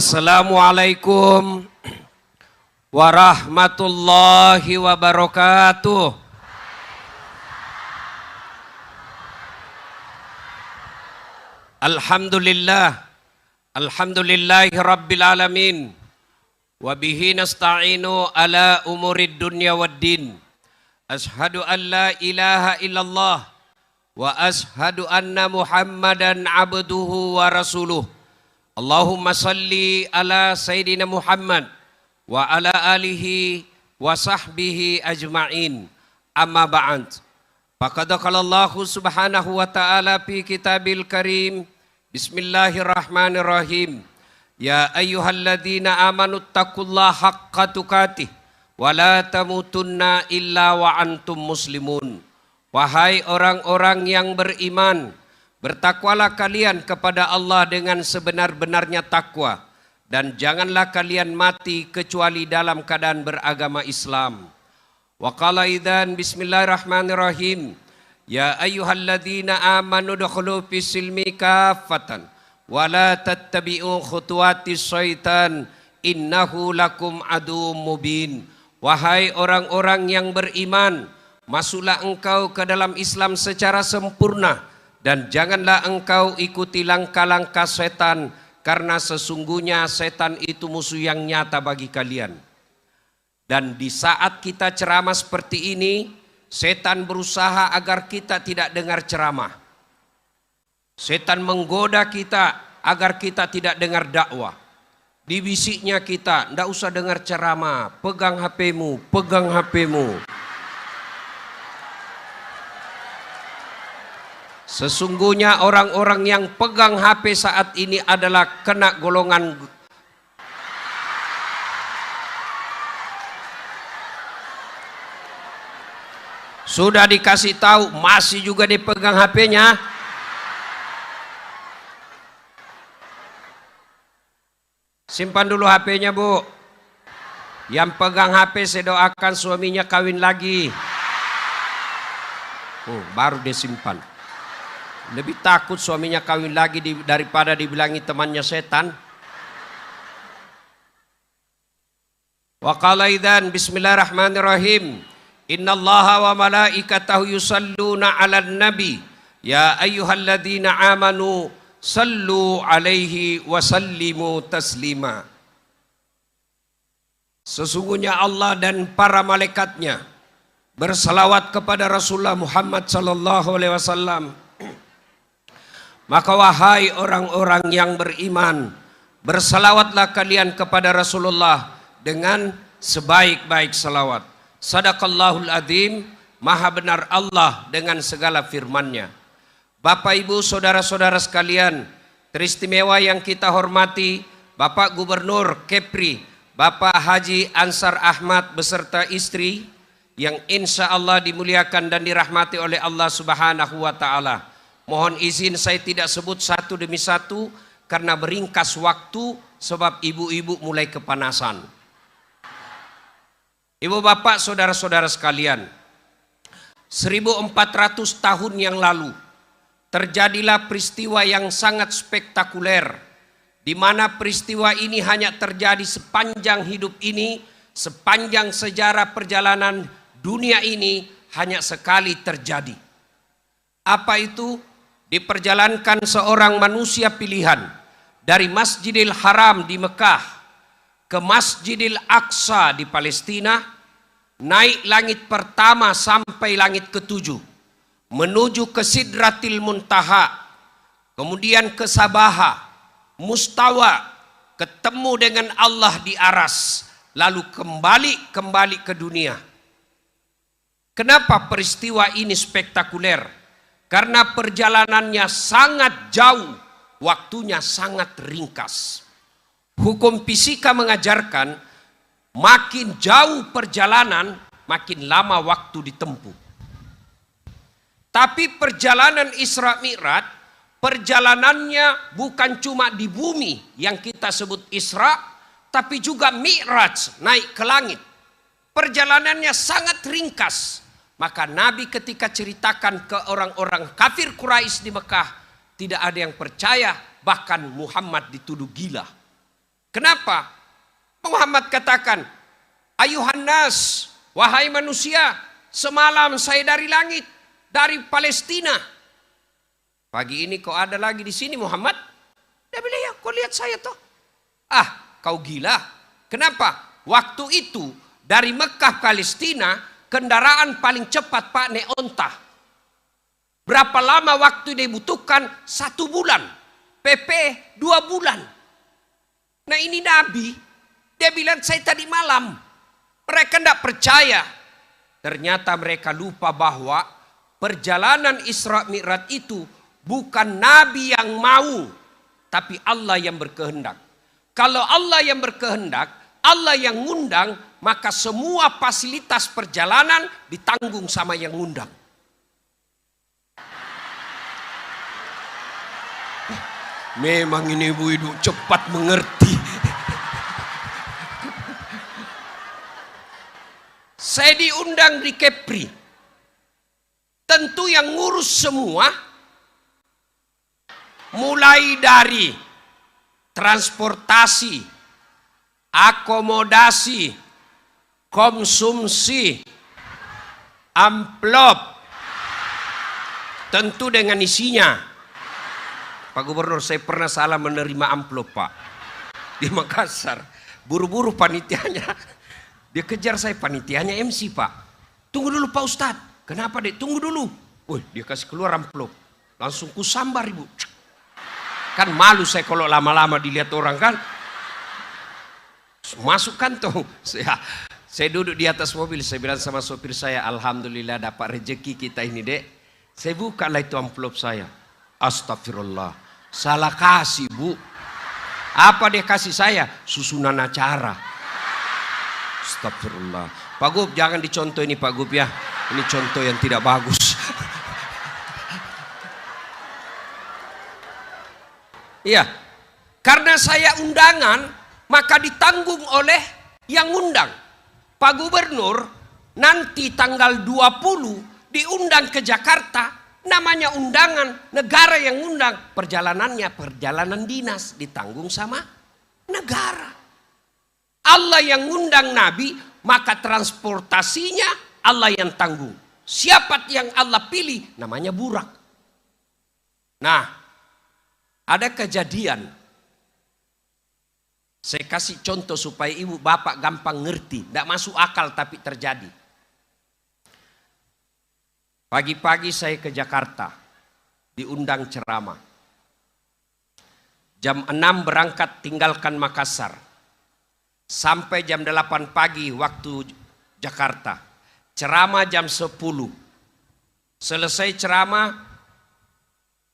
Assalamualaikum warahmatullahi wabarakatuh. Alhamdulillahi rabbil alamin. Wabihi nasta'inu ala umurid dunya waddin. Ashhadu an la ilaha illallah wa ashhadu anna Muhammadan abduhu wa rasuluh. Allahumma salli ala Sayyidina Muhammad wa ala alihi wa sahbihi ajma'in. Amma ba'd. Faqad qala Allah subhanahu wa ta'ala fi kitabil karim. Bismillahirrahmanirrahim. Ya ayyuhalladzina amanu taqullaha haqqa tuqatih wa la tamutunna illa wa antum muslimun. Wahai orang-orang yang beriman, bertakwalah kalian kepada Allah dengan sebenar-benarnya takwa, dan janganlah kalian mati kecuali dalam keadaan beragama Islam. Wa qala idzan bismillahirrahmanirrahim. Ya ayyuhalladzina amanu dukhulu fis-silmi kaffatan wa la tattabi'u khutuwatis syaitan innahu lakum aduwwum mubin. Wahai orang-orang yang beriman, masuklah engkau ke dalam Islam secara sempurna, dan janganlah engkau ikuti langkah-langkah setan, karena sesungguhnya setan itu musuh yang nyata bagi kalian. Dan di saat kita ceramah seperti ini, setan berusaha agar kita tidak dengar ceramah. Setan menggoda kita agar kita tidak dengar dakwah. Dibisiknya kita, tidak usah dengar ceramah, pegang HP-mu, pegang HP-mu. Sesungguhnya orang-orang yang pegang HP saat ini adalah kena golongan sudah dikasih tahu masih juga dipegang HP-nya. Simpan dulu HP-nya, Bu. Yang pegang HP saya doakan suaminya kawin lagi. Baru dia simpan. Lebih takut suaminya kawin lagi daripada dibilangi temannya setan. Wa qala idzan bismillahirrahmanirrahim. Innallaha wa malaikatahu yusalluna 'alan nabi. Ya ayyuhalladzina amanu sallu 'alaihi wa sallimu taslima. Sesungguhnya Allah dan para malaikatnya bersalawat kepada Rasulullah Muhammad sallallahu alaihi wasallam. Maka wahai orang-orang yang beriman, bersalawatlah kalian kepada Rasulullah dengan sebaik-baik salawat. Sadaqallahul adzim, maha benar Allah dengan segala firman-Nya. Bapak Ibu saudara-saudara sekalian, teristimewa yang kita hormati Bapak Gubernur Kepri, Bapak Haji Ansar Ahmad beserta istri yang insya Allah dimuliakan dan dirahmati oleh Allah Subhanahu wa ta'ala. Mohon izin saya tidak sebut satu demi satu karena meringkas waktu sebab ibu-ibu mulai kepanasan. Ibu bapak saudara-saudara sekalian, 1400 tahun yang lalu terjadilah peristiwa yang sangat spektakuler, di mana peristiwa ini hanya terjadi sepanjang hidup ini, sepanjang sejarah perjalanan dunia ini hanya sekali terjadi. Apa itu? Diperjalankan seorang manusia pilihan dari Masjidil Haram di Mekah ke Masjidil Aqsa di Palestina, naik langit pertama sampai langit ketujuh, menuju ke Sidratil Muntaha, kemudian ke Sabaha, Mustawa, ketemu dengan Allah di aras, lalu kembali ke dunia. Kenapa peristiwa ini spektakuler? Karena perjalanannya sangat jauh, waktunya sangat ringkas. Hukum fisika mengajarkan makin jauh perjalanan, makin lama waktu ditempuh. Tapi perjalanan Isra Mi'raj, perjalanannya bukan cuma di bumi yang kita sebut Isra, tapi juga Mi'raj, naik ke langit. Perjalanannya sangat ringkas. Maka Nabi ketika ceritakan ke orang-orang kafir Quraisy di Mekah, tidak ada yang percaya, bahkan Muhammad dituduh gila. Kenapa? Muhammad katakan, ayuhan nas, wahai manusia, semalam saya dari langit, dari Palestina. Pagi ini kau ada lagi di sini Muhammad? Dia bilang, ya kau lihat saya toh. Ah, kau gila. Kenapa? Waktu itu dari Mekah Palestina, kendaraan paling cepat Pak naik onta. Berapa lama waktu dibutuhkan? 1 bulan. PP 2 bulan. Nah ini Nabi, dia bilang saya tadi malam. Mereka tidak percaya. Ternyata mereka lupa bahwa perjalanan Isra Mi'raj itu bukan Nabi yang mau, tapi Allah yang berkehendak. Kalau Allah yang berkehendak, Allah yang ngundang, maka semua fasilitas perjalanan ditanggung sama yang ngundang. Memang ini ibu-ibu cepat mengerti. Saya diundang di Kepri. Tentu yang ngurus semua, mulai dari transportasi, akomodasi, konsumsi, amplop, tentu dengan isinya. Pak Gubernur, saya pernah salah menerima amplop Pak di Makassar. Buru-buru panitianya, dia kejar saya, panitianya MC Pak. Tunggu dulu Pak Ustadz. Kenapa dek? Tunggu dulu. Wih, dia kasih keluar amplop. Langsung kusambar ibu. Kan malu saya kalau lama-lama dilihat orang kan. Masuk kantong. Saya duduk di atas mobil. Saya bilang sama sopir saya, alhamdulillah dapat rezeki kita ini dek. Saya buka lah itu amplop saya. Astagfirullah, salah kasih bu. Apa dia kasih saya? Susunan acara. Astagfirullah. Pak Gub, jangan dicontoh ini Pak Gub ya. Ini contoh yang tidak bagus. Iya, karena saya undangan, maka ditanggung oleh yang undang. Pak Gubernur nanti tanggal 20 diundang ke Jakarta. Namanya undangan, negara yang undang, perjalanannya perjalanan dinas ditanggung sama negara. Allah yang undang Nabi, maka transportasinya Allah yang tanggung. Siapa yang Allah pilih, namanya burak. Nah, ada kejadian. Saya kasih contoh supaya ibu bapak gampang ngerti, tidak masuk akal tapi terjadi. Pagi-pagi saya ke Jakarta, diundang ceramah. Jam 6 berangkat tinggalkan Makassar. Sampai jam 8 pagi waktu Jakarta. Ceramah jam 10. Selesai ceramah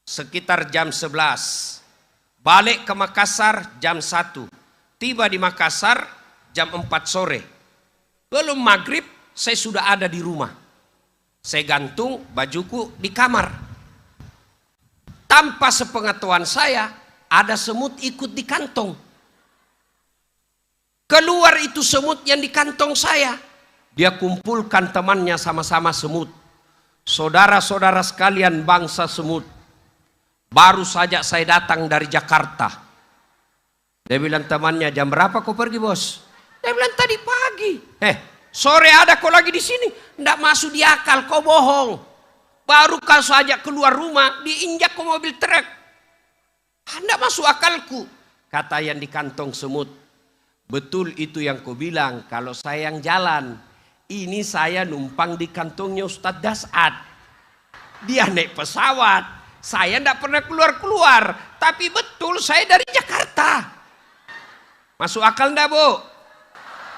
sekitar jam 11. Balik ke Makassar jam 1. Tiba di Makassar jam 4 sore. Belum maghrib saya sudah ada di rumah. Saya gantung bajuku di kamar. Tanpa sepengetahuan saya, ada semut ikut di kantong. Keluar itu semut yang di kantong saya. Dia kumpulkan temannya sama-sama semut. Saudara-saudara sekalian bangsa semut. Baru saja saya datang dari Jakarta. Dia bilang temannya, jam berapa kau pergi bos? Dia bilang tadi pagi. Sore ada kau lagi di sini. Tidak masuk di akal, kau bohong. Baru kau saja keluar rumah, diinjak ke mobil truk. Tidak masuk akalku. Kata yang di kantong semut. Betul itu yang kau bilang, kalau saya yang jalan. Ini saya numpang di kantongnya Ustadz Das'ad. Dia naik pesawat. Saya tidak pernah keluar-keluar. Tapi betul saya dari Jakarta. Masuk akal enggak bu?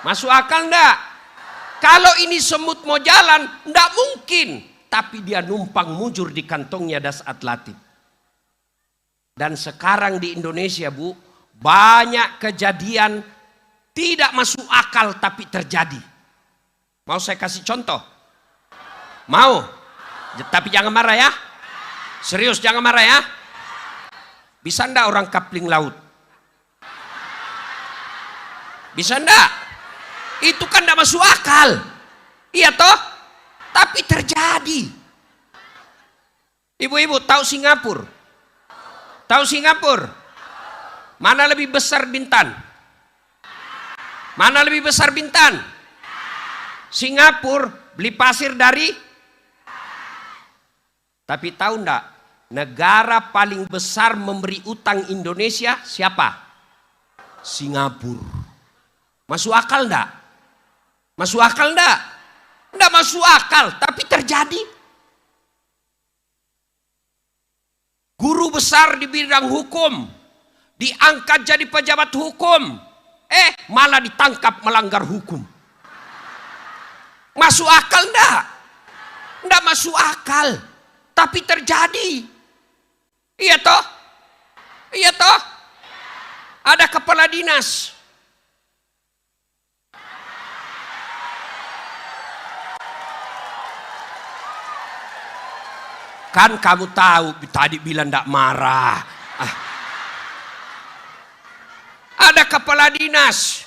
Masuk akal enggak? Kalau ini semut mau jalan, enggak mungkin. Tapi dia numpang mujur di kantongnya Das'ad Latif. Dan sekarang di Indonesia bu, banyak kejadian tidak masuk akal tapi terjadi. Mau saya kasih contoh? Mau? Tapi jangan marah ya. Serius jangan marah ya. Bisa enggak orang kapling laut? Bisa enggak? Itu kan tidak masuk akal. Iya toh? Tapi terjadi. Ibu-ibu tahu Singapura? Tahu Singapura? Mana lebih besar Bintan? Mana lebih besar Bintan? Singapura beli pasir dari. Tapi tahu enggak, negara paling besar memberi utang Indonesia siapa? Singapura. Masuk akal enggak? Masuk akal enggak? Enggak masuk akal, tapi terjadi. Guru besar di bidang hukum diangkat jadi pejabat hukum, malah ditangkap melanggar hukum. Masuk akal enggak? Enggak masuk akal, tapi terjadi. Iya toh? Iya toh? Ada kepala dinas. Kan kamu tahu tadi bilang enggak marah. Ada kepala dinas,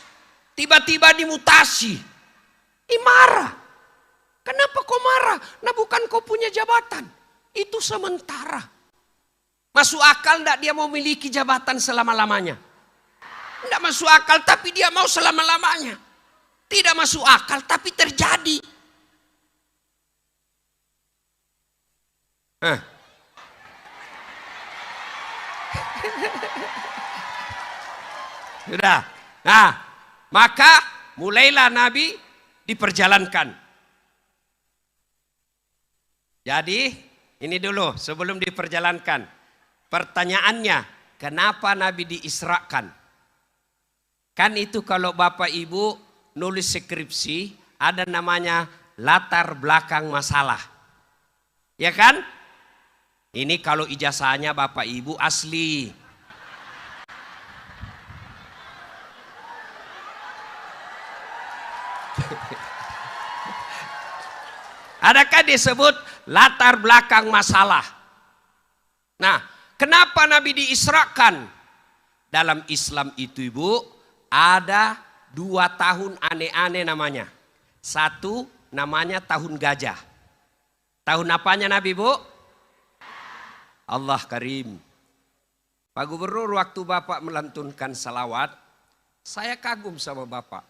tiba-tiba dimutasi. Marah. Kenapa kau marah? Nah bukan kau punya jabatan. Itu sementara. Masuk akal enggak dia mau memiliki jabatan selama-lamanya? Enggak masuk akal, tapi dia mau selama-lamanya. Tidak masuk akal, tapi terjadi. Sudah. Nah, maka mulailah Nabi diperjalankan. Jadi, ini dulu sebelum diperjalankan. Pertanyaannya, kenapa Nabi diisrakan? Kan itu kalau Bapak Ibu nulis skripsi, ada namanya latar belakang masalah. Ya kan? Ini kalau ijazahnya Bapak Ibu asli. Adakah disebut latar belakang masalah? Nah, kenapa Nabi diisrakan? Dalam Islam itu Ibu, ada 2 tahun aneh-aneh namanya. Satu namanya tahun gajah. Tahun apanya Nabi Bu? Allah Karim. Pak Gubernur, waktu Bapak melantunkan salawat, saya kagum sama Bapak.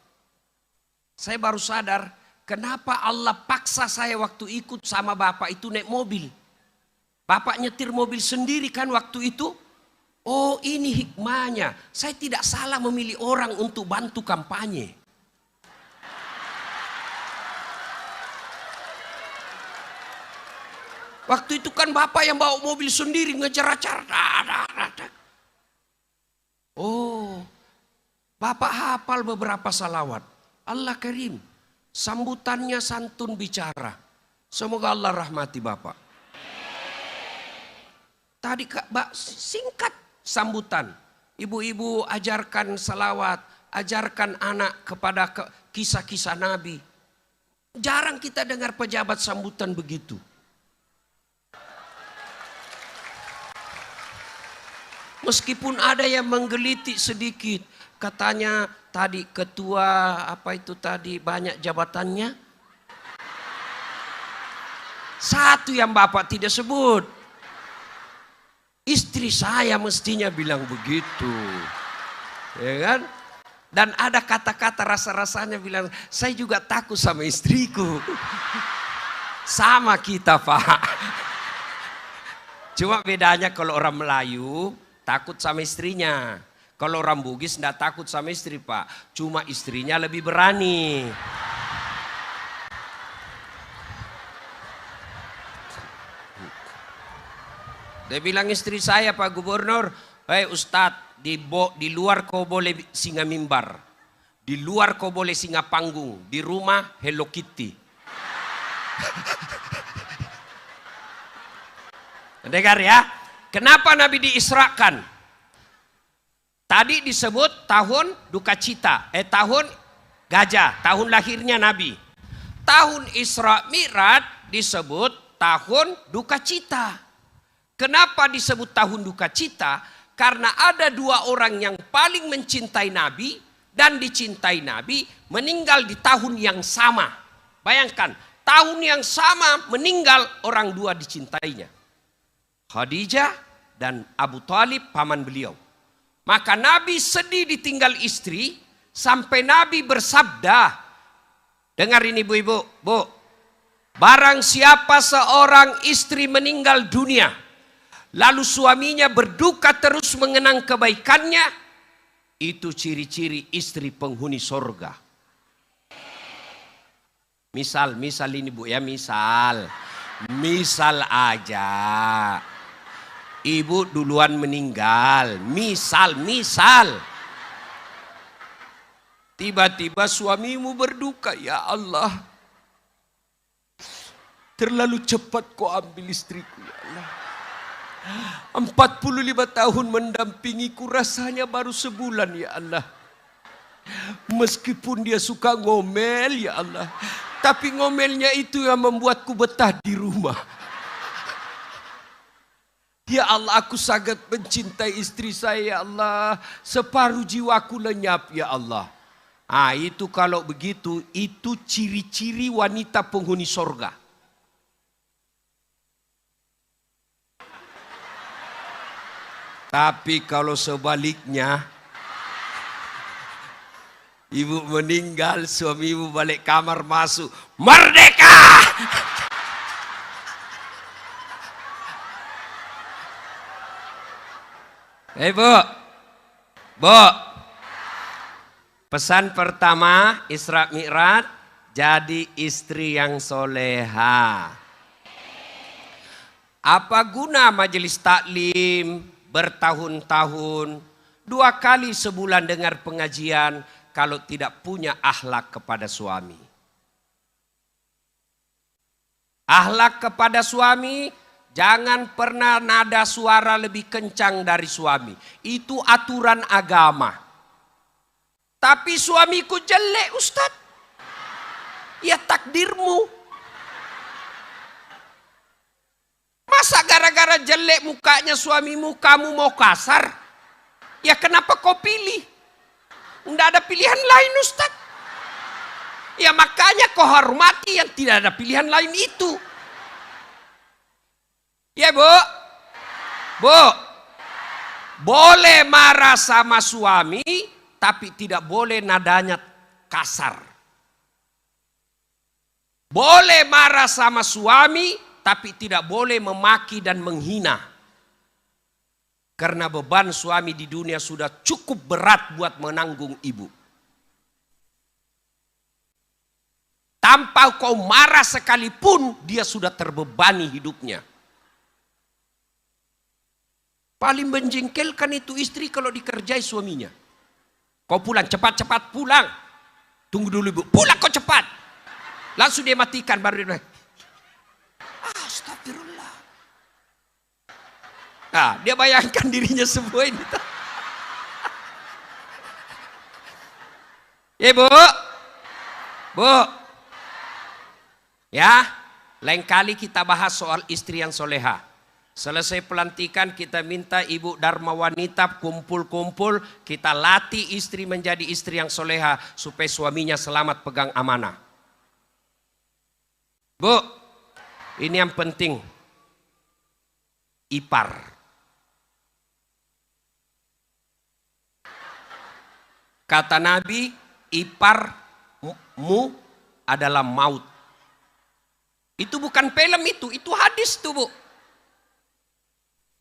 Saya baru sadar kenapa Allah paksa saya waktu ikut sama Bapak itu naik mobil. Bapak nyetir mobil sendiri kan waktu itu. Oh ini hikmahnya. Saya tidak salah memilih orang untuk bantu kampanye. Waktu itu kan Bapak yang bawa mobil sendiri ngejar-acar. Oh, Bapak hafal beberapa salawat. Allah Karim, sambutannya santun bicara. Semoga Allah rahmati Bapak. Tadi singkat sambutan. Ibu-ibu ajarkan salawat, ajarkan anak kepada kisah-kisah Nabi. Jarang kita dengar pejabat sambutan begitu. Meskipun ada yang menggelitik sedikit, katanya tadi ketua apa itu tadi banyak jabatannya. Satu yang Bapak tidak sebut. Istri saya mestinya bilang begitu. Ya kan? Dan ada kata-kata rasa-rasanya bilang, saya juga takut sama istriku. Sama kita Pak. Cuma bedanya kalau orang Melayu takut sama istrinya. Kalau orang Bugis tidak takut sama istri Pak. Cuma istrinya lebih berani. Dia bilang istri saya Pak Gubernur, hei Ustadz, di luar kau boleh singa mimbar. Di luar kau boleh singa panggung. Di rumah Hello Kitty. Dengar ya. Kenapa Nabi diisrakan? Tadi disebut tahun duka cita. Tahun gajah. Tahun lahirnya Nabi. Tahun Isra Mi'raj disebut tahun duka cita. Kenapa disebut tahun duka cita? Karena ada 2 orang yang paling mencintai Nabi dan dicintai Nabi meninggal di tahun yang sama. Bayangkan, tahun yang sama meninggal orang 2 dicintainya. Khadijah dan Abu Talib paman beliau. Maka Nabi sedih ditinggal istri Sampai Nabi bersabda, dengar ini ibu-ibu, bu, barang siapa seorang istri meninggal dunia, lalu suaminya berduka terus mengenang kebaikannya, itu ciri-ciri istri penghuni sorga. Misal ini bu ya, misal aja. Ibu duluan meninggal, misal. Tiba-tiba suamimu berduka, ya Allah, terlalu cepat kau ambil istriku ya Allah. 45 tahun mendampingiku, rasanya baru sebulan ya Allah. Meskipun dia suka ngomel ya Allah, tapi ngomelnya itu yang membuatku betah di rumah. Ya Allah, aku sangat mencintai istri saya ya Allah. Separuh jiwaku lenyap ya Allah. Itu kalau begitu, itu ciri-ciri wanita penghuni sorga. Tapi kalau sebaliknya, ibu meninggal, suami ibu balik kamar masuk, merdeka! Bu, pesan pertama Isra Mi'raj, jadi istri yang soleha. Apa guna majelis taklim bertahun-tahun, 2 kali sebulan dengar pengajian, kalau tidak punya akhlak kepada suami? Akhlak kepada suami, jangan pernah nada suara lebih kencang dari suami. Itu aturan agama. Tapi suamiku jelek Ustaz. Ya takdirmu. Masa gara-gara jelek mukanya suamimu kamu mau kasar? Ya kenapa kau pilih? Tidak ada pilihan lain Ustaz. Ya makanya kau hormati yang tidak ada pilihan lain itu. Ya bu, boleh marah sama suami, tapi tidak boleh nadanya kasar. Boleh marah sama suami, tapi tidak boleh memaki dan menghina. Karena beban suami di dunia sudah cukup berat buat menanggung ibu. Tanpa kau marah sekalipun, dia sudah terbebani hidupnya. Paling menjengkelkan itu istri kalau dikerjai suaminya. Kau pulang, cepat-cepat pulang. Tunggu dulu ibu, pulang kau cepat. Langsung dia matikan, baru dia astagfirullah. Dia bayangkan dirinya semua ini. Bu. Ya, lain kali kita bahas soal istri yang soleha. Selesai pelantikan kita minta ibu Dharma Wanita kumpul-kumpul, kita latih istri menjadi istri yang soleha supaya suaminya selamat pegang amanah. Bu, ini yang penting. Ipar. Kata Nabi, iparmu adalah maut. Itu bukan film itu hadis tuh bu.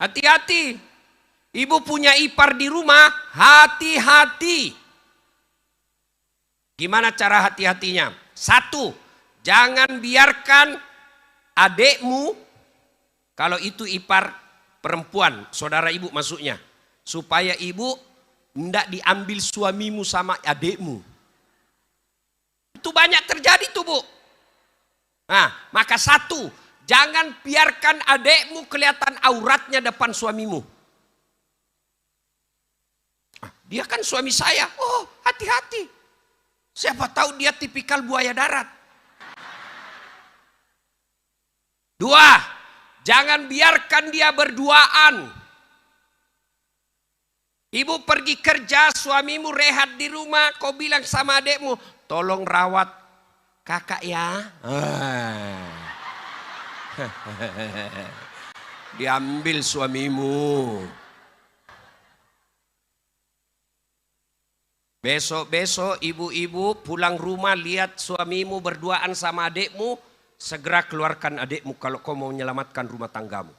Hati-hati. Ibu punya ipar di rumah, hati-hati. Gimana cara hati-hatinya? 1, jangan biarkan adekmu, kalau itu ipar perempuan, saudara ibu maksudnya, supaya ibu tidak diambil suamimu sama adekmu. Itu banyak terjadi tuh bu. Maka 1, jangan biarkan adekmu kelihatan auratnya depan suamimu. Dia kan suami saya. Oh, hati-hati. Siapa tahu dia tipikal buaya darat. 2, jangan biarkan dia berduaan. Ibu pergi kerja, suamimu rehat di rumah, kau bilang sama adekmu, tolong rawat kakak ya. Diambil suamimu. Besok-besok ibu-ibu pulang rumah lihat suamimu berduaan sama adikmu, segera keluarkan adikmu kalau kau mau menyelamatkan rumah tanggamu.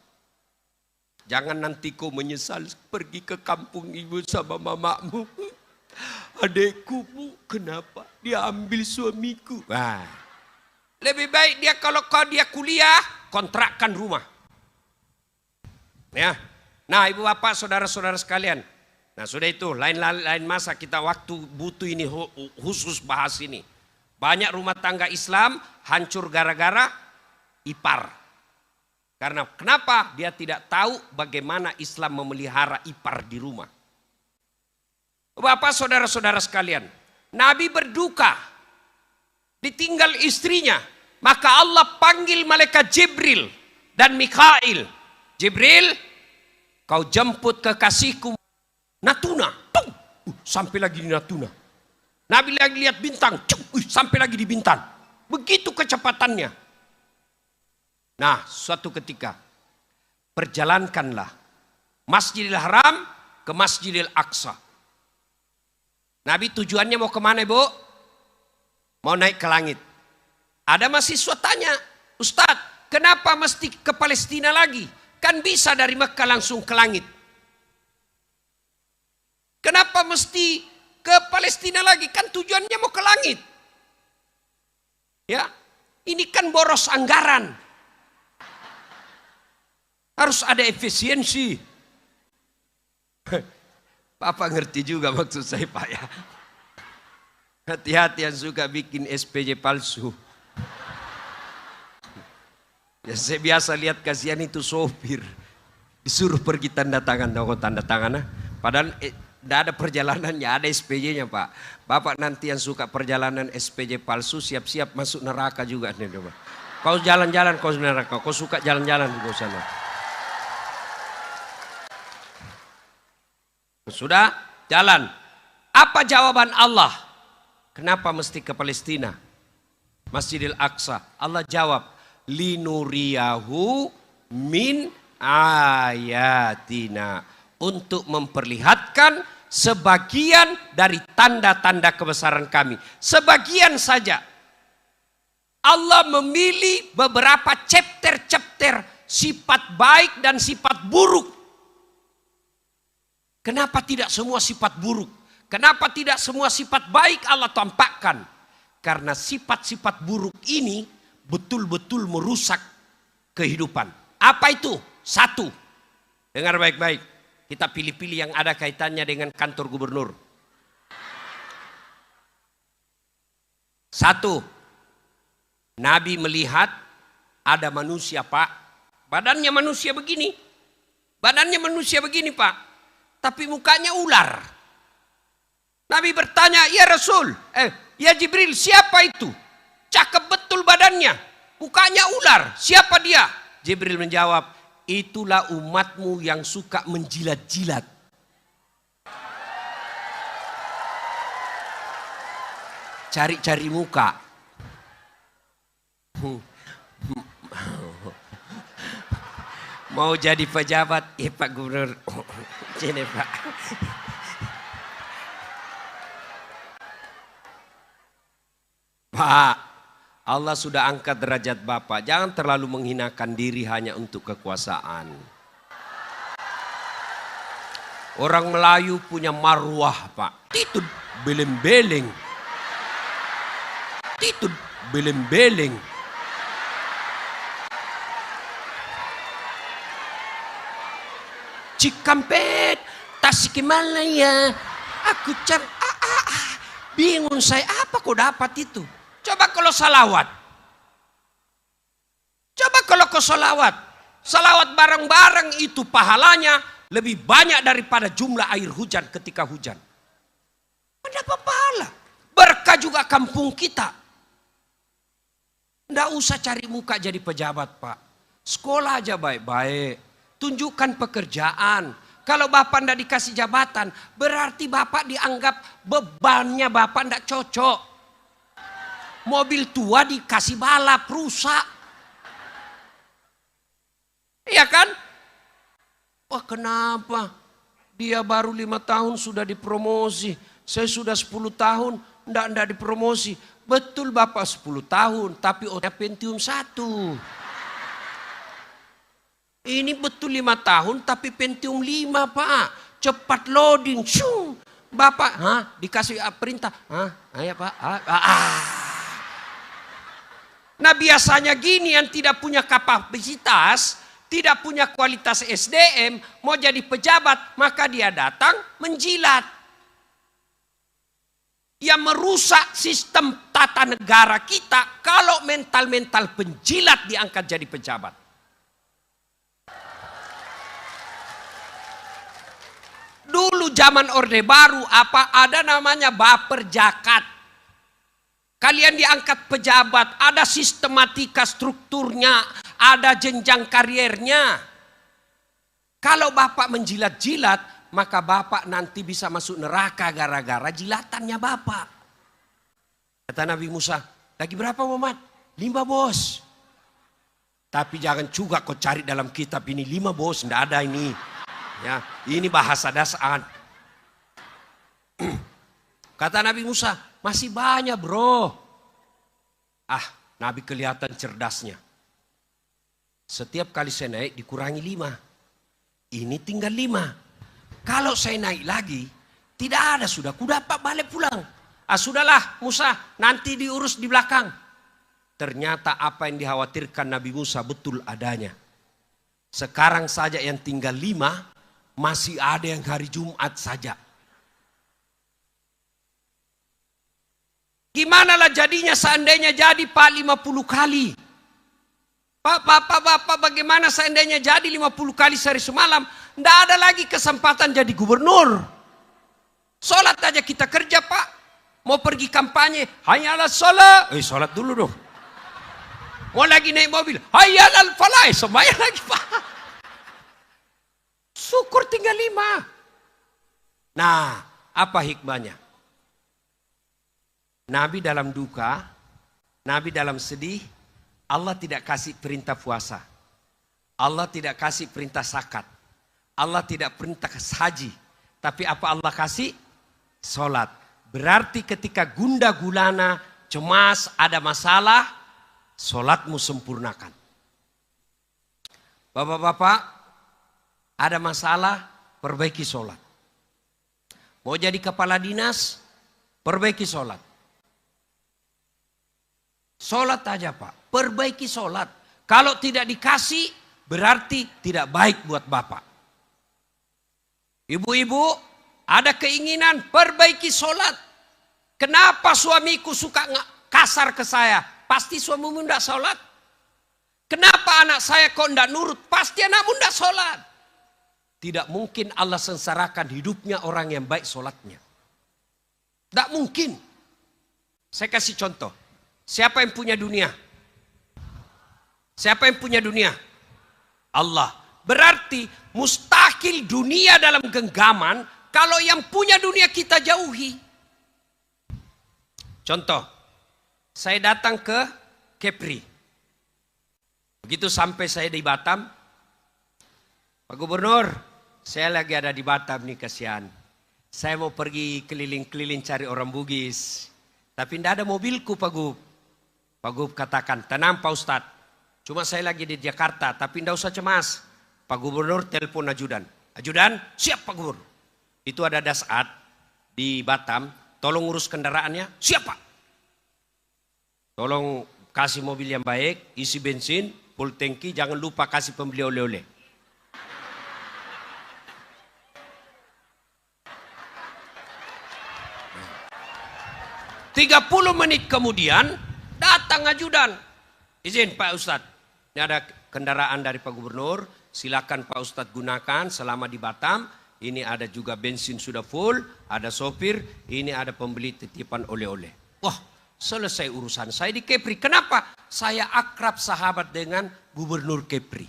Jangan nanti kau menyesal pergi ke kampung ibu sama mamamu. Adikku, Bu, kenapa dia ambil suamiku? Wah, lebih baik dia kalau dia kuliah, kontrakkan rumah. Ya. Nah, ibu bapak, saudara-saudara sekalian. Nah, sudah itu, lain masa kita waktu butuh ini khusus bahas ini. Banyak rumah tangga Islam hancur gara-gara ipar. Karena kenapa? Dia tidak tahu bagaimana Islam memelihara ipar di rumah. Bapak, saudara-saudara sekalian, Nabi berduka, ditinggal istrinya. Maka Allah panggil malaikat Jibril dan Mikail. Jibril, kau jemput kekasihku Natuna, sampai lagi di Natuna. Nabi lagi lihat bintang, sampai lagi di bintang. Begitu kecepatannya. Nah, suatu ketika perjalankanlah Masjidil Haram ke Masjidil Aqsa. Nabi tujuannya mau kemana, Bu? Mau naik ke langit. Ada mahasiswa tanya, Ustadz, kenapa mesti ke Palestina lagi? Kan bisa dari Mekah langsung ke langit. Kenapa mesti ke Palestina lagi? Kan tujuannya mau ke langit. Ya, ini kan boros anggaran. Harus ada efisiensi. Papa ngerti juga maksud saya, Pak, ya. Hati-hati yang suka bikin SPJ palsu. Ya, saya biasa lihat kasihan itu sopir. Disuruh pergi tanda tangan, tanda tangan. Padahal tidak ada perjalanannya, ada SPJ-nya, Pak. Bapak nanti yang suka perjalanan SPJ palsu, siap-siap masuk neraka juga. Kau jalan-jalan, kau neraka. Kau suka jalan-jalan di sana. Sudah jalan. Apa jawaban Allah? Kenapa mesti ke Palestina? Masjidil Aqsa. Allah jawab, linuriyahu min ayatina. Untuk memperlihatkan sebagian dari tanda-tanda kebesaran kami. Sebagian saja. Allah memilih beberapa chapter-chapter sifat baik dan sifat buruk. Kenapa tidak semua sifat buruk? Kenapa tidak semua sifat baik Allah tampakkan? Karena sifat-sifat buruk ini betul-betul merusak kehidupan. Apa itu? Satu, dengar baik-baik. Kita pilih-pilih yang ada kaitannya dengan kantor gubernur. Satu, Nabi melihat ada manusia, Pak. Badannya manusia begini. Badannya manusia begini, Pak. Tapi mukanya ular. Nabi bertanya, ya Rasul, ya Jibril, siapa itu? Cakep betul badannya. Mukanya ular. Siapa dia? Jibril menjawab, itulah umatmu yang suka menjilat-jilat. Cari-cari muka. Mau jadi pejabat, ya Pak Gubernur. Sini Pak. Pak, Allah sudah angkat derajat Bapak. Jangan terlalu menghinakan diri hanya untuk kekuasaan. Orang Melayu punya marwah, Pak. Itu beleng-beleng. Itu beleng-beleng. Cikampek, Tasikmalaya. Aku bingung saya, apa kau dapat itu? Coba kalau salawat. Coba kalau kau salawat. Salawat bareng-bareng itu pahalanya lebih banyak daripada jumlah air hujan ketika hujan. Ada pahala. Berkah juga kampung kita. Tidak usah cari muka jadi pejabat, Pak. Sekolah aja baik-baik. Tunjukkan pekerjaan. Kalau Bapak tidak dikasih jabatan, berarti Bapak dianggap bebannya Bapak tidak cocok. Mobil tua dikasih balap, rusak. Iya kan? Wah, kenapa? Dia baru 5 tahun sudah dipromosi. saya sudah 10 tahun, enggak dipromosi. Betul Bapak 10 tahun, tapi otaknya Pentium 1. Ini betul 5 tahun, tapi Pentium 5 Pak. Cepat loading, syung. Bapak, dikasih perintah. Ya Pak. Nah biasanya gini, yang tidak punya kapasitas, tidak punya kualitas SDM, mau jadi pejabat, maka dia datang menjilat. Yang merusak sistem tata negara kita, kalau mental-mental penjilat diangkat jadi pejabat. Dulu zaman Orde Baru, ada namanya baper jakat. Kalian diangkat pejabat, ada sistematika strukturnya, ada jenjang kariernya. Kalau Bapak menjilat-jilat, maka Bapak nanti bisa masuk neraka gara-gara jilatannya Bapak. Kata Nabi Musa, lagi berapa Muhammad? 5 bos. Tapi jangan juga kau cari dalam kitab ini 5 bos, enggak ada ini. Ya, ini bahasa dasar. Kata Nabi Musa, masih banyak bro. Nabi kelihatan cerdasnya. Setiap kali saya naik dikurangi 5. Ini tinggal 5. Kalau saya naik lagi, tidak ada sudah. Kuda dapat balik pulang. Sudahlah Musa, nanti diurus di belakang. Ternyata apa yang dikhawatirkan Nabi Musa betul adanya. Sekarang saja yang tinggal 5, masih ada yang hari Jumat saja. Gimana lah jadinya seandainya jadi Pak 50 kali. Bapak, bagaimana seandainya jadi 50 kali sehari semalam. Tidak ada lagi kesempatan jadi gubernur. Sholat aja kita kerja Pak. Mau pergi kampanye. Hayalah sholat. Sholat dulu dong. Mau lagi naik mobil. Hayalah falah. Sembahyang lagi Pak. Syukur tinggal 5. Nah, apa hikmahnya? Nabi dalam duka, Nabi dalam sedih, Allah tidak kasih perintah puasa. Allah tidak kasih perintah zakat. Allah tidak perintah haji. Tapi apa Allah kasih? Sholat. Berarti ketika gundah gulana, cemas, ada masalah, sholatmu sempurnakan. Bapak-bapak, ada masalah, perbaiki sholat. Mau jadi kepala dinas, perbaiki sholat. Sholat aja Pak, perbaiki sholat. Kalau tidak dikasih, berarti tidak baik buat Bapak. Ibu-ibu, ada keinginan perbaiki sholat. Kenapa suamiku suka kasar ke saya? Pasti suamimu tidak sholat. Kenapa anak saya kok tidak nurut? Pasti anakmu tidak sholat. Tidak mungkin Allah sengsarakan hidupnya orang yang baik sholatnya. Tidak mungkin. Saya kasih contoh. Siapa yang punya dunia? Siapa yang punya dunia? Allah. Berarti mustahil dunia dalam genggaman kalau yang punya dunia kita jauhi. Contoh, saya datang ke Kepri. Begitu sampai saya di Batam, Pak Gubernur, saya lagi ada di Batam nih kasihan. Saya mau pergi keliling-keliling cari orang Bugis. Tapi tidak ada mobilku Pak Gub. Pak Gub katakan, tenang Pak Ustadz. Cuma saya lagi di Jakarta, tapi tidak usah cemas. Pak Gubernur telepon ajudan. Ajudan, siap Pak Gubernur. Itu ada dasat di Batam, tolong urus kendaraannya. Siap Pak. Tolong kasih mobil yang baik, isi bensin, full tangki, jangan lupa kasih pembeli oleh-oleh. Nah. 30 menit kemudian, datang ajudan. Izin Pak Ustadz, ini ada kendaraan dari Pak Gubernur, silakan Pak Ustadz gunakan selama di Batam. Ini ada juga bensin sudah full, ada sopir, ini ada pembeli titipan oleh-oleh. Wah, selesai urusan saya di Kepri. Kenapa? Saya akrab sahabat dengan Gubernur Kepri.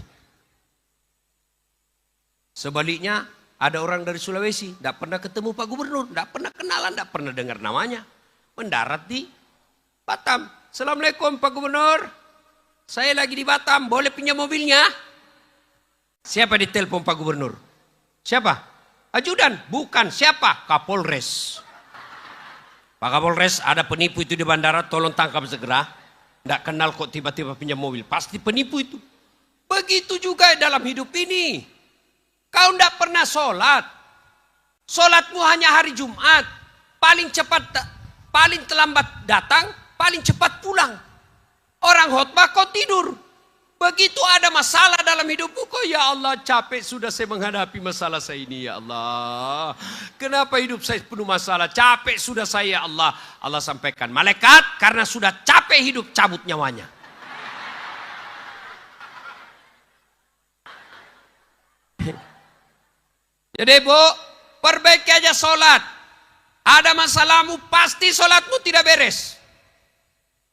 Sebaliknya, ada orang dari Sulawesi, tidak pernah ketemu Pak Gubernur, tidak pernah kenalan, tidak pernah dengar namanya. Mendarat di Batam. Assalamualaikum Pak Gubernur. Saya lagi di Batam, boleh pinjam mobilnya? Siapa ditelepon Pak Gubernur? Siapa? Ajudan? Bukan. Siapa? Kapolres. Pak Kapolres, ada penipu itu di bandara, tolong tangkap segera. Tidak kenal kok tiba-tiba pinjam mobil. Pasti penipu itu. Begitu juga dalam hidup ini. Kau tidak pernah sholat. Sholatmu hanya hari Jumat. Paling cepat, paling terlambat datang, paling cepat pulang. Orang khotbah kau tidur. Begitu ada masalah dalam hidupmu, kok ya Allah capek sudah saya menghadapi masalah saya ini ya Allah. Kenapa hidup saya penuh masalah? Capek sudah saya ya Allah. Allah sampaikan, malaikat karena sudah capek hidup cabut nyawanya. Jadi Bu, perbaiki aja sholat. Ada masalahmu pasti sholatmu tidak beres.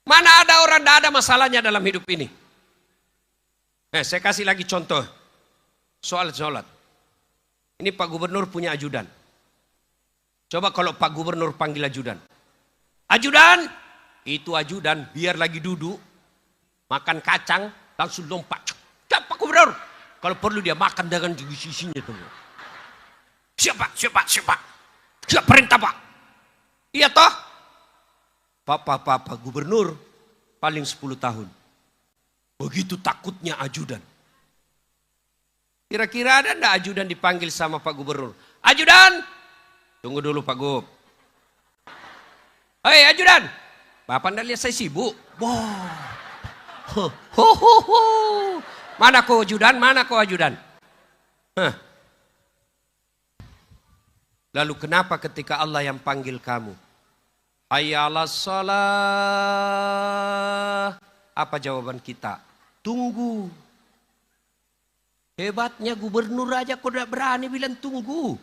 Mana ada orang tidak ada masalahnya dalam hidup ini. Saya kasih lagi contoh soal sholat. Ini Pak Gubernur punya ajudan. Coba kalau Pak Gubernur panggil ajudan. Ajudan, itu ajudan biar lagi duduk, makan kacang, langsung lompat. Siap Pak Gubernur. Kalau perlu dia makan dengan sisinya tuh. Siapa? Siap perintah Pak. Iya toh? Pak Gubernur paling 10 tahun. Begitu takutnya ajudan. Kira-kira ada enggak ajudan dipanggil sama Pak Gubernur? Ajudan! Tunggu dulu Pak Gub. Hei ajudan! Bapak enggak lihat saya sibuk? Wow. Mana kau ajudan? Mana kau ajudan? Lalu kenapa ketika Allah yang panggil kamu? Hayya 'alas shalah. Apa jawaban kita? Tunggu. Hebatnya gubernur aja kok tidak berani bilang tunggu.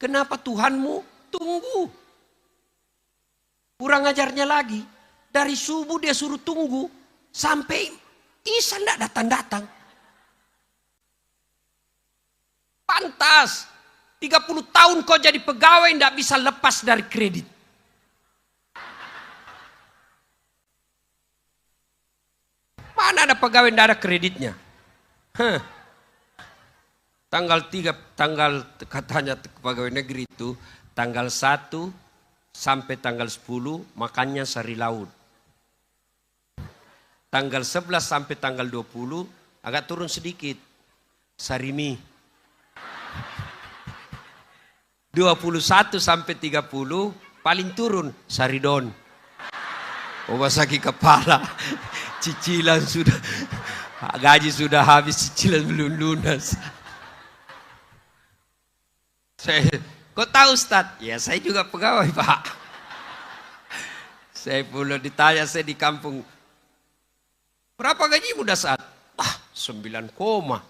Kenapa Tuhanmu tunggu? Kurang ajarnya lagi. Dari subuh dia suruh tunggu. Sampai Isa tidak datang-datang. Pantas. 30 tahun kau jadi pegawai tidak bisa lepas dari kredit. Mana ada pegawai tidak ada kreditnya? Tanggal katanya pegawai negeri itu tanggal 1 sampai tanggal 10 makannya sari laut. Tanggal 11 sampai tanggal 20 agak turun sedikit. Sari mie. 21 sampai 30 paling turun sari don. Obat sakit kepala. Cicilan sudah, gaji sudah habis, cicilan belum lunas. Kok tahu Ustaz? Ya saya juga pegawai Pak. Saya pula ditanya saya di kampung. Berapa gajimu dasar? 9 koma.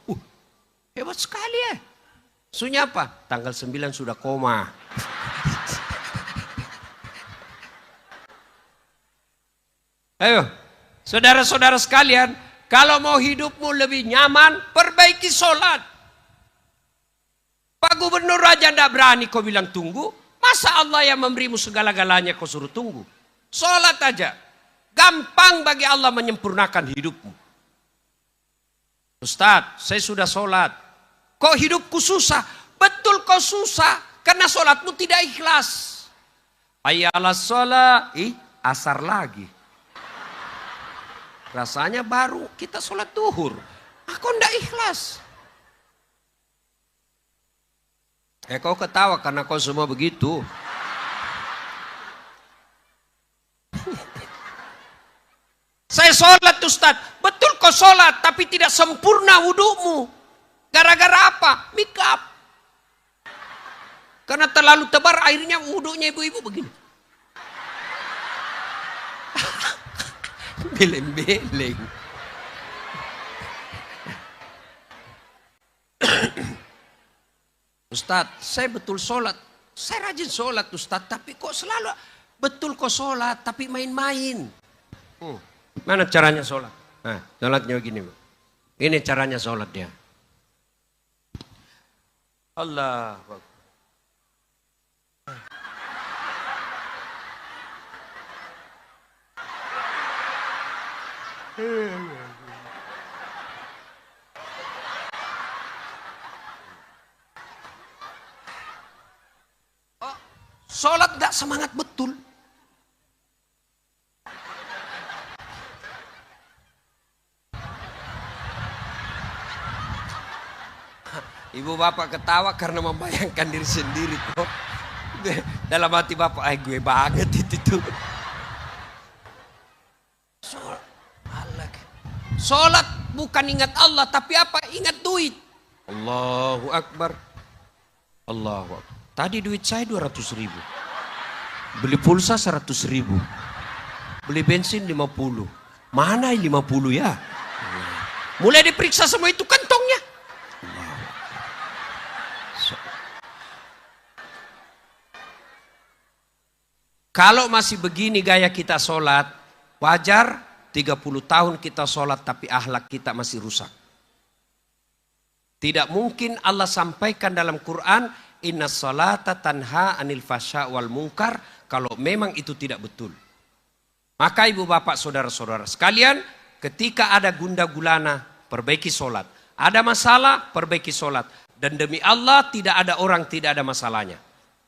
Hebat sekali ya. Sunya apa? Tanggal 9 sudah koma. Ayo. Saudara-saudara sekalian, kalau mau hidupmu lebih nyaman, perbaiki sholat. Pak Gubernur Raja tidak berani kau bilang tunggu. Masa Allah yang memberimu segala-galanya kau suruh tunggu? Sholat aja. Gampang bagi Allah menyempurnakan hidupmu. Ustaz, saya sudah sholat. Kok hidupku susah? Betul kau susah. Karena sholatmu tidak ikhlas. Hayya 'alas shalah. Asar lagi. Rasanya baru kita sholat duhur. Aku tidak ikhlas. Kau ketawa karena kau semua begitu. Saya sholat Ustaz. Betul kau sholat tapi tidak sempurna wudhumu. Gara-gara apa? Make up. Karena terlalu tebal airnya wudhunya ibu-ibu begini. Beleng-beleng. Ustadz, saya betul sholat. Saya rajin sholat Ustadz, tapi kok selalu betul kok sholat, tapi main-main. Mana caranya sholat? Nah, sholatnya begini. Ini caranya sholat dia. Allah. Sholat gak semangat betul. Ibu bapak ketawa karena membayangkan diri sendiri tuh. Dalam hati bapak, gue banget itu tuh. Sholat bukan ingat Allah, tapi apa? Ingat duit. Allahu Akbar. Allahu Akbar. Tadi duit saya 200.000. Beli pulsa 100.000. Beli bensin 50. Mana 50 ya? Mulai diperiksa semua itu kantongnya. Kalau masih begini gaya kita sholat, wajar 30 tahun kita sholat tapi akhlak kita masih rusak. Tidak mungkin Allah sampaikan dalam Quran, inna sholata tanha anil fasya wal munkar, kalau memang itu tidak betul. Maka ibu bapak saudara-saudara sekalian, ketika ada gundah gulana, perbaiki sholat. Ada masalah, perbaiki sholat. Dan demi Allah tidak ada orang tidak ada masalahnya.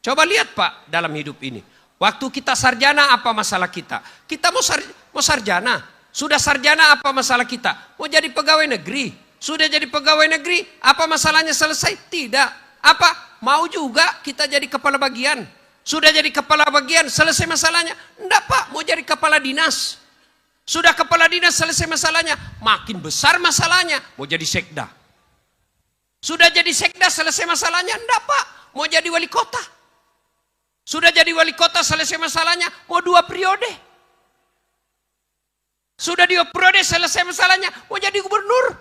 Coba lihat Pak dalam hidup ini. Waktu kita sarjana apa masalah kita? Kita mau sarjana. Sudah sarjana apa masalah kita? Mau jadi pegawai negeri. Sudah jadi pegawai negeri apa masalahnya selesai? Tidak. Apa? Mau juga kita jadi kepala bagian. Sudah jadi kepala bagian selesai masalahnya? Enggak Pak, mau jadi kepala dinas. Sudah kepala dinas selesai masalahnya? Makin besar masalahnya, mau jadi sekda. Sudah jadi sekda selesai masalahnya? Enggak Pak, mau jadi wali kota. Sudah jadi wali kota selesai masalahnya, mau 2 periode. Sudah 2 periode selesai masalahnya, mau jadi gubernur.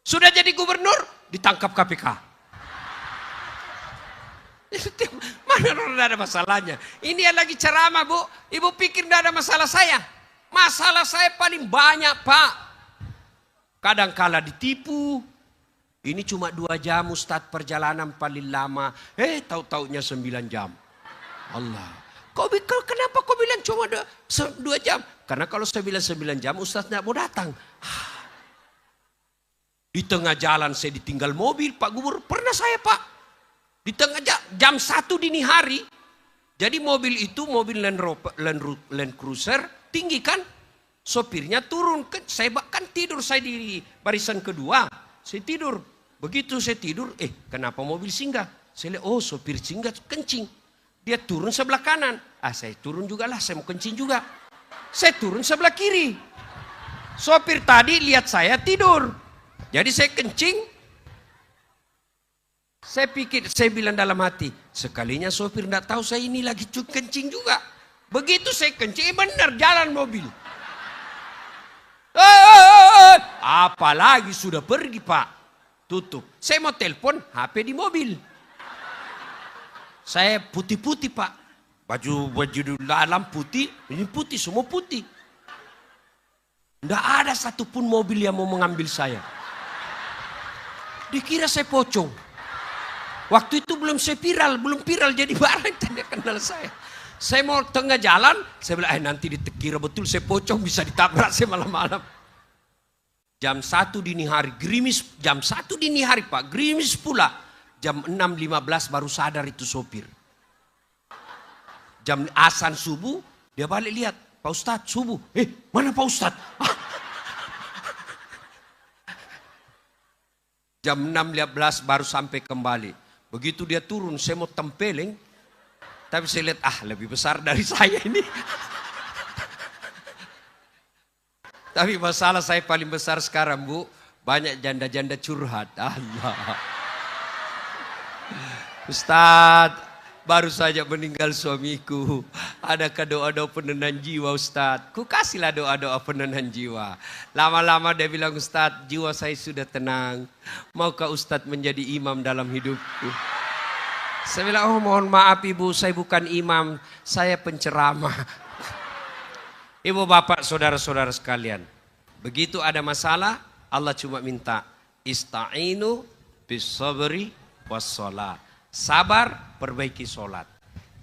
Sudah jadi gubernur, ditangkap KPK. Mana tidak ada masalahnya. Ini yang lagi ceramah Bu. Ibu pikir tidak ada masalah saya. Masalah saya paling banyak Pak. Kadang-kala ditipu. Ini cuma 2 jam Ustadz perjalanan paling lama. Tahu-taunya 9 jam. Allah. Kenapa kau bilang cuma 2 jam? Karena kalau saya bilang 9 jam Ustadz tidak mau datang. Di tengah jalan saya ditinggal mobil Pak Gubernur. Pernah saya Pak. Di tengah jam 1 dini hari. Jadi mobil itu mobil Land Cruiser tinggi kan. Sopirnya turun. Saya kan tidur saya di barisan kedua. Saya tidur. Begitu saya tidur. Kenapa mobil singgah? Saya lihat sopir singgah kencing. Dia turun sebelah kanan. Saya turun juga lah. Saya mau kencing juga. Saya turun sebelah kiri. Sopir tadi lihat saya tidur. Jadi saya kencing. Saya pikir, saya bilang dalam hati, sekalinya sopir tidak tahu saya ini lagi kencing juga. Begitu saya kencing, benar jalan mobil. Apalagi sudah pergi Pak. Tutup. Saya mau telepon, HP di mobil. Saya putih-putih Pak. Baju dalam putih, ini putih, semua putih. Tidak ada satupun mobil yang mau mengambil saya. Dikira saya pocong. Waktu itu belum viral jadi barang tidak kenal saya. Saya mau tengah jalan, saya bilang nanti dikira betul saya pocong bisa ditabrak saya malam-malam. Jam 1 dini hari, gerimis, jam 1 dini hari Pak, gerimis pula. Jam 6.15 baru sadar itu sopir. Jam azan subuh, dia balik lihat, Pak Ustadz subuh, mana Pak Ustadz? Jam 6.15 baru sampai kembali. Begitu dia turun, saya mau tempeleng. Tapi saya lihat, lebih besar dari saya ini. Tapi masalah saya paling besar sekarang Bu, banyak janda-janda curhat. Allah. Ustadz, baru saja meninggal suamiku. Adakah doa-doa penenang jiwa Ustadz? Ku kasihlah doa-doa penenang jiwa. Lama-lama dia bilang, Ustadz, jiwa saya sudah tenang. Maukah Ustadz menjadi imam dalam hidupku? Saya bilang, mohon maaf Ibu, saya bukan imam, saya penceramah. Ibu bapak saudara-saudara sekalian, begitu ada masalah, Allah cuma minta ista'inu bis sabri was shalah. Sabar, perbaiki sholat.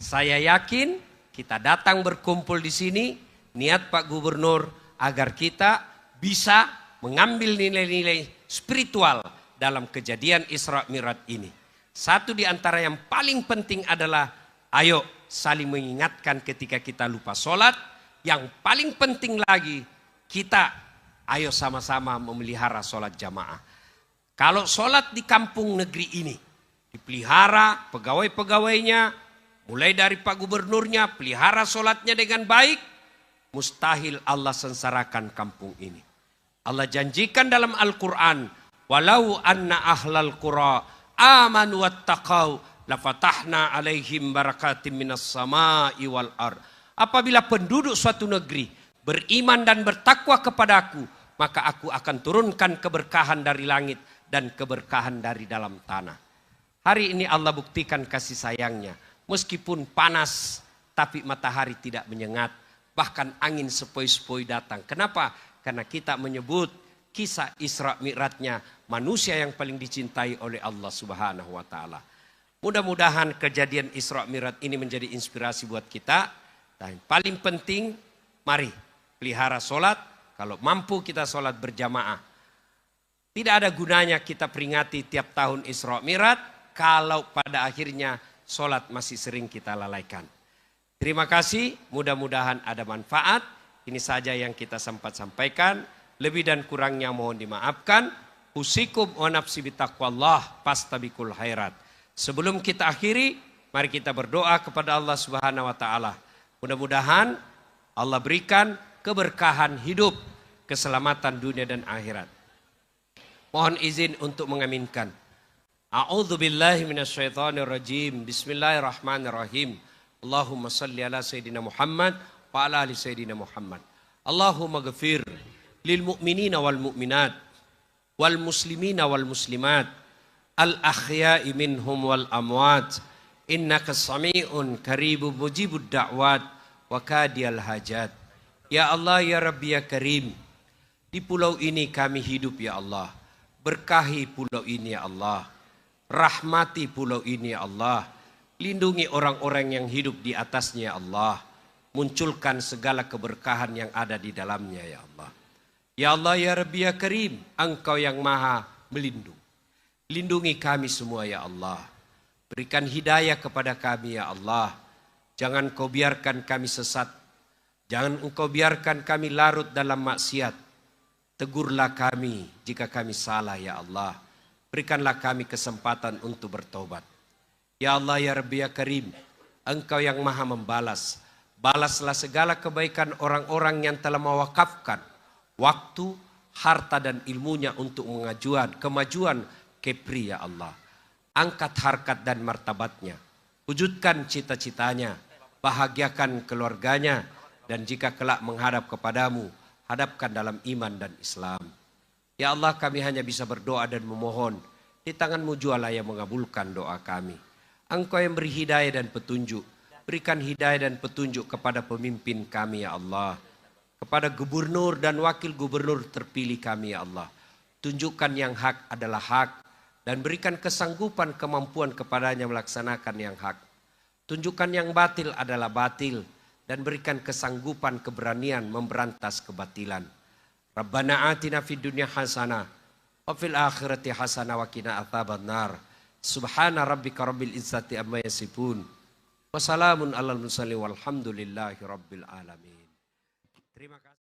Saya yakin kita datang berkumpul di sini, niat Pak Gubernur agar kita bisa mengambil nilai-nilai spiritual dalam kejadian Isra Mi'raj ini. Satu di antara yang paling penting adalah ayo saling mengingatkan ketika kita lupa sholat. Yang paling penting lagi kita ayo sama-sama memelihara sholat jamaah. Kalau sholat di kampung negeri ini dipelihara pegawai-pegawainya, mulai dari Pak Gubernurnya, pelihara sholatnya dengan baik, mustahil Allah sengsarakan kampung ini. Allah janjikan dalam Al-Quran, walau anna ahlal qura amanu wattaqau lafatahna alaihim barakatim minas sama'i wal ar. Apabila penduduk suatu negeri beriman dan bertakwa kepadaku, maka aku akan turunkan keberkahan dari langit dan keberkahan dari dalam tanah. Hari ini Allah buktikan kasih sayangnya. Meskipun panas, tapi matahari tidak menyengat. Bahkan angin sepoi-sepoi datang. Kenapa? Karena kita menyebut kisah Isra Mi'rajnya manusia yang paling dicintai oleh Allah Subhanahu wa Ta'ala. Mudah-mudahan kejadian Isra Mi'raj ini menjadi inspirasi buat kita. Dan paling penting, mari pelihara sholat. Kalau mampu kita sholat berjamaah. Tidak ada gunanya kita peringati tiap tahun Isra Mi'raj kalau pada akhirnya sholat masih sering kita lalaikan. Terima kasih, mudah-mudahan ada manfaat. Ini saja yang kita sempat sampaikan. Lebih dan kurangnya mohon dimaafkan. Usikum wa nafsi bitaqwallah pastabikul khairat. Sebelum kita akhiri, mari kita berdoa kepada Allah Subhanahu wa Ta'ala. Mudah-mudahan Allah berikan keberkahan hidup, keselamatan dunia dan akhirat. Mohon izin untuk mengaminkan. A'udzu billahi minasyaitonir rajim. Bismillahirrahmanirrahim. Allahumma salli ala sayyidina Muhammad wa ala ali sayyidina Muhammad. Allahumma ghafir lil mu'minina wal mu'minat wal muslimina wal muslimat al ahya'i minhum wal amwat innaka sami'un qaribun mujibud da'wat wa kadiyal hajat. Ya Allah, ya Rabbi, ya Karim, di pulau ini kami hidup ya Allah. Berkahi pulau ini ya Allah. Rahmati pulau ini ya Allah. Lindungi orang-orang yang hidup di atasnya ya Allah. Munculkan segala keberkahan yang ada di dalamnya ya Allah. Ya Allah, ya Rabbi, ya Karim, Engkau yang maha melindungi. Lindungi kami semua ya Allah. Berikan hidayah kepada kami ya Allah. Jangan kau biarkan kami sesat. Jangan engkau biarkan kami larut dalam maksiat. Tegurlah kami jika kami salah ya Allah. Berikanlah kami kesempatan untuk bertobat. Ya Allah, ya Rabbi, ya Karim, Engkau yang maha membalas. Balaslah segala kebaikan orang-orang yang telah mewakafkan waktu, harta dan ilmunya untuk kemajuan Kepri ya Allah. Angkat harkat dan martabatnya. Wujudkan cita-citanya. Bahagiakan keluarganya. Dan jika kelak menghadap kepadamu, hadapkan dalam iman dan Islam. Ya Allah, kami hanya bisa berdoa dan memohon. Di tangan-Mu jualah yang mengabulkan doa kami. Engkau yang beri hidayah dan petunjuk. Berikan hidayah dan petunjuk kepada pemimpin kami ya Allah. Kepada gubernur dan wakil gubernur terpilih kami ya Allah. Tunjukkan yang hak adalah hak. Dan berikan kesanggupan kemampuan kepadanya melaksanakan yang hak. Tunjukkan yang batil adalah batil. Dan berikan kesanggupan keberanian memberantas kebatilan. Rabbana atina fid dunya hasanah. Wa fil akhirati hasanah wa qina adzabannar. Subhana rabbika rabbil izzati amma yasifun. Wassalamun alal mursalin walhamdulillahi rabbil alamin. Terima kasih.